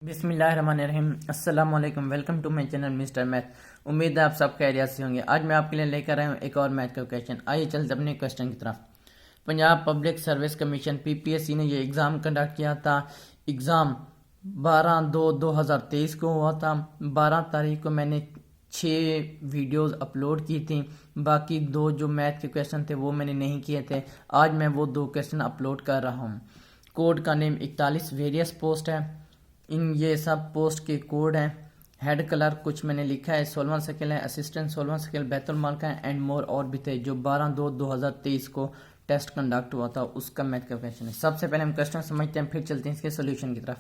बिस्मिल्लाहिर्रहमानिर्रहीम। अस्सलाम वालेकुम। Welcome to my channel Mister Math. उम्मीद है आप सब खैरियत से होंगे। आज मैं आपके लिए लेकर आया हूँ एक और मैथ का क्वेश्चन। आइए चलते अपने क्वेश्चन की तरफ। Punjab public service commission PPSC ने ये एग्ज़ाम कंडक्ट किया था। एग्ज़ाम 12/2/2023 को हुआ था। 12 तारीख को मैंने 6 वीडियोस अपलोड की थी। बाकी 2 जो मैथ के क्वेश्चन थे वो मैंने नहीं किए थे। आज मैं वो 2 क्वेश्चन अपलोड कर रहा हूँ। कोड का नेम 41 वेरियस पोस्ट है। ये सब पोस्ट के कोड हैं। हेड कलर कुछ मैंने लिखा है, सोलवन शकील है, असिस्टेंट सोलवन शकील, बैतुल माल का है एंड मोर और भी थे जो 12/2/2023 को टेस्ट कंडक्ट हुआ था उसका मैथ का क्वेश्चन है। सबसे पहले हम क्वेश्चन समझते हैं, फिर चलते हैं इसके सोल्यूशन की तरफ।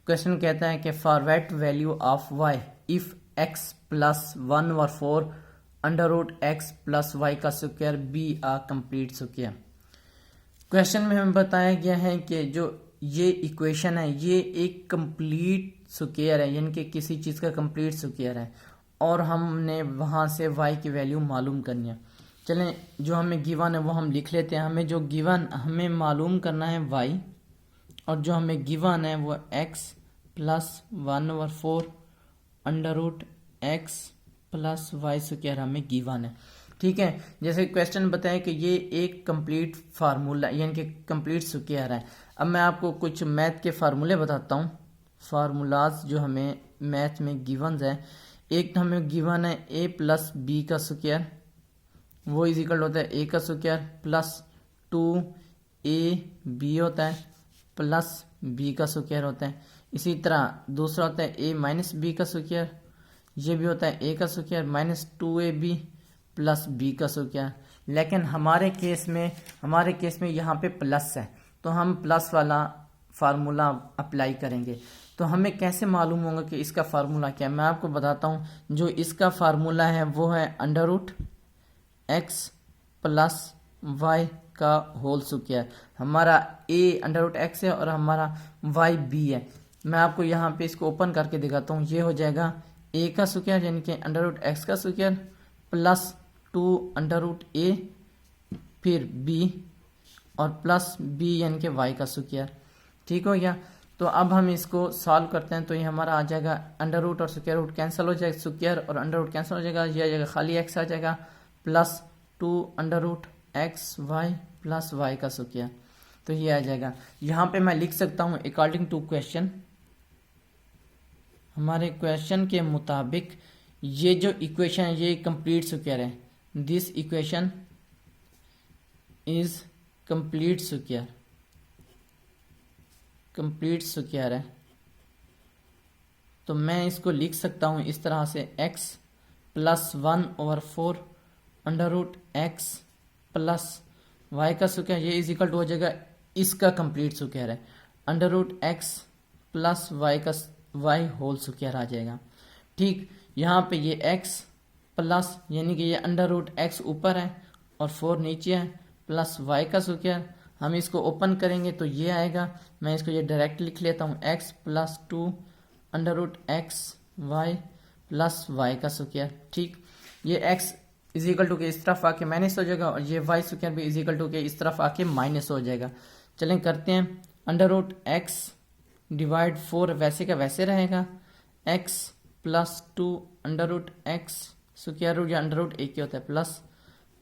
क्वेश्चन कहता है कि forward value of y if x plus 1/4 under root x plus y का square be a complete square. Question में हमें बताया गया है कि जो ये इक्वेशन है ये एक कंप्लीट स्क्वायर है, यानी कि किसी चीज़ का कंप्लीट स्क्वायर है और हमने वहाँ से y की वैल्यू मालूम करनी है। चलें, जो हमें गिवन है वो हम लिख लेते हैं। हमें जो गिवन हमें मालूम करना है y, और जो हमें गिवन है वो x plus 1/4 under root x plus y square हमें गिवन है। ठीक है, जैसे क्वेश्चन बताया कि ये एक कंप्लीट फार्मूला यानी कि कंप्लीट स्क्वायर है। अब मैं आपको कुछ मैथ के फार्मूले बताता हूँ, फार्मूलाज जो हमें मैथ में गिवन्स है। एक हमें गिवन है a प्लस बी का स्क्वायर, वो इज इक्वल होता है a का स्क्वायर प्लस 2ab होता है प्लस b का स्क्वायर होता है। इसी तरह दूसरा होता है a माइनस बी का स्क्वायर, ये भी होता है a का square minus 2ab plus b का स्क्वायर। लेकिन हमारे केस में यहाँ पे प्लस है तो हम प्लस वाला फार्मूला अप्लाई करेंगे। तो हमें कैसे मालूम होगा कि इसका फार्मूला क्या है? मैं आपको बताता हूँ। जो इसका फार्मूला है वो है under root x plus y का होल स्क्वायर। हमारा a अंडर रूट एक्स है और हमारा y b है। मैं आपको यहाँ पे इसको ओपन करके दिखाता हूँ। ये हो जाएगा a का स्क्वायर यानी कि अंडर रूट एक्स का square plus 2 under root a फिर b और प्लस b यानी कि y का स्क्वायर। ठीक हो गया। तो अब हम इसको सॉल्व करते हैं तो ये हमारा आ जाएगा अंडर रूट और स्क्वायर रूट कैंसिल हो जाएगा, स्क्वायर और अंडर रूट कैंसिल हो जाएगा, ये आ जाएगा खाली x आ जाएगा plus 2 under root x y plus y का स्क्वायर। तो ये आ जाएगा। यहाँ पे मैं लिख सकता हूँ अकॉर्डिंग टू क्वेश्चन, हमारे क्वेश्चन के मुताबिक ये जो इक्वेशन है ये कंप्लीट स्क्वायर है। This equation is complete square, complete square है। तो मैं इसको लिख सकता हूँ इस तरह से x plus 1/4 under root x plus y का स्क्वायर, ये इज इक्वल टू हो जाएगा इसका कंप्लीट स्क्वायर है under root x plus y का वाई होल स्क्वायर आ जाएगा। ठीक, यहाँ पे ये x प्लस यानी कि ये अंडर रूट एक्स ऊपर है और 4 नीचे है प्लस y का स्क्वायर। हम इसको ओपन करेंगे तो ये आएगा। मैं इसको ये डायरेक्ट लिख लेता हूँ x plus 2 under root x y plus y का स्क्वायर। ठीक, ये x इज इक्वल टू के इस तरफ आके माइनस हो जाएगा और ये वाई स्क्वायर भी इज इक्वल टू के इस तरफ आके माइनस हो जाएगा। चलें करते हैं। अंडर रूट एक्स डिवाइड 4 वैसे का वैसे रहेगा, x plus 2 under root x square root या अंडर रूट एक ही होता है प्लस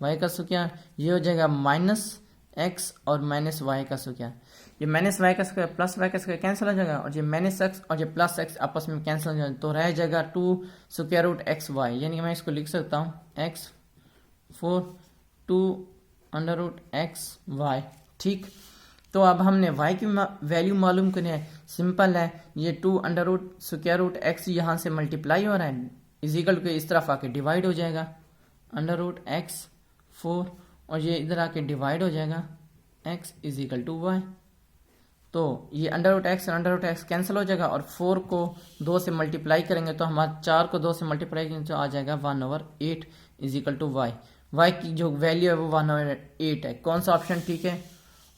y का स्क्वायर, ये हो जाएगा माइनस x और माइनस y का स्क्वायर। ये माइनस y का स्क्वायर प्लस y का स्क्वायर कैंसिल हो जाएगा और ये माइनस x और ये प्लस x आपस में कैंसिल हो जाएगा तो रह जाएगा 2 स्क्वायर रूट एक्स वाई, यानी कि मैं इसको लिख सकता हूँ x 4 2 under root x y. ठीक, तो अब हमने y की वैल्यू मालूम करनी है। सिंपल है, ये 2 under root square root x यहाँ से मल्टीप्लाई हो रहा है इज इक्वल टू इस तरफ आके डिवाइड हो जाएगा अंडर रूट एक्स 4 और ये इधर आके डिवाइड हो जाएगा x is equal to y. तो ये अंडर रूट एक्स कैंसिल हो जाएगा और 4 को 2 से मल्टीप्लाई करेंगे तो हमारा 4 को 2 से मल्टीप्लाई करेंगे तो आ जाएगा 1/8 is equal to y. Y की जो वैल्यू है वो 1/8 है। कौन सा ऑप्शन ठीक है?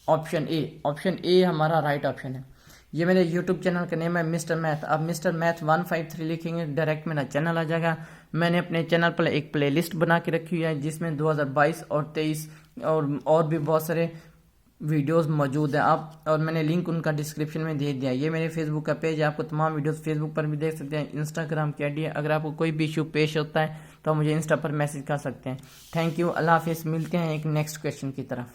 Option A. ऑप्शन ए हमारा राइट ऑप्शन है। ये मेरे यूट्यूब चैनल का नेम है मिस्टर मैथ। आप मिस्टर मैथ 153 लिखेंगे डायरेक्ट मेरा चैनल आ जाएगा। मैंने अपने चैनल पर एक प्लेलिस्ट बना के रखी हुई है जिसमें 2022 और 23 और भी बहुत सारे वीडियोस मौजूद है आप, और मैंने लिंक उनका डिस्क्रिप्शन में दे दिया। ये मेरे फेसबुक का पेज है, आपको तमाम वीडियोस फेसबुक पर भी देख सकते हैं, इंस्टाग्राम की आईडी है। अगर आपको कोई भी इशू पेश होता है तो आप मुझे इंस्टा पर मैसेज कर सकते हैं। थैंक यू, अल्लाह हाफिज़। मिलते हैं एक नेक्स्ट क्वेश्चन की तरफ।